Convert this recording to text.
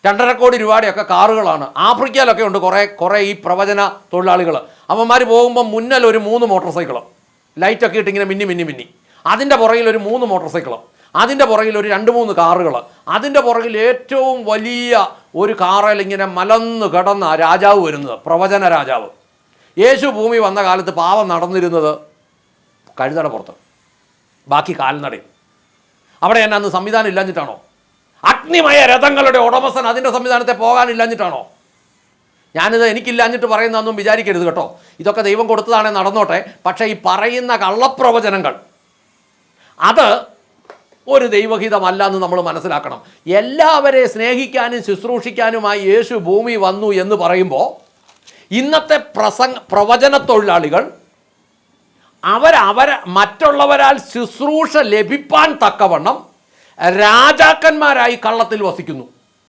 2.5 കോടി രൂപയുടെയൊക്കെ കാറുകളാണ്. ആഫ്രിക്കയിലൊക്കെ ഉണ്ട് കുറേ ഈ പ്രവചന തൊഴിലാളികൾ. അവന്മാർ പോകുമ്പോൾ മുന്നിൽ ഒരു 3 മോട്ടോർ സൈക്കിൾ ലൈറ്റൊക്കെ ഇട്ട് ഇങ്ങനെ മിന്നി, അതിൻ്റെ പുറകിൽ ഒരു 3 മോട്ടോർ സൈക്കിൾ, അതിൻ്റെ പുറകിൽ ഒരു 2-3 കാറുകൾ, അതിൻ്റെ പുറകിൽ ഏറ്റവും വലിയ ഒരു കാറിൽ ഇങ്ങനെ മലന്ന് കിടന്ന രാജാവ് വരുന്നത്, പ്രവചന രാജാവ്. യേശു ഭൂമി വന്ന കാലത്ത് പാവം നടന്നിരുന്നത് കഴുതയുടെ പുറത്ത്, ബാക്കി കാൽനടയും. അവിടെ എന്നെ അന്ന് സംവിധാനം ഇല്ലാഞ്ഞിട്ടാണോ? അഗ്നിമയ രഥങ്ങളുടെ ഉടമസ്ഥൻ അതിൻ്റെ സംവിധാനത്തെ പോകാനില്ലാഞ്ഞിട്ടാണോ? ഞാനിത് എനിക്കില്ലാഞ്ഞിട്ട് പറയുന്നതൊന്നും വിചാരിക്കരുത് കേട്ടോ. ഇതൊക്കെ ദൈവം കൊടുത്തതാണേ നടന്നോട്ടെ. പക്ഷേ ഈ പറയുന്ന കള്ളപ്രവചനങ്ങൾ അത് ഒരു ദൈവഹിതമല്ല എന്ന് നമ്മൾ മനസ്സിലാക്കണം. എല്ലാവരെയും സ്നേഹിക്കാനും ശുശ്രൂഷിക്കാനുമായി യേശു ഭൂമി വന്നു എന്ന് പറയുമ്പോൾ ഇന്നത്തെ പ്രവചന തൊഴിലാളികൾ മറ്റുള്ളവരാൽ ശുശ്രൂഷ ലഭിപ്പാൻ തക്കവണ്ണം രാജാക്കന്മാരായി കള്ളത്തിൽ വസിക്കുന്നു.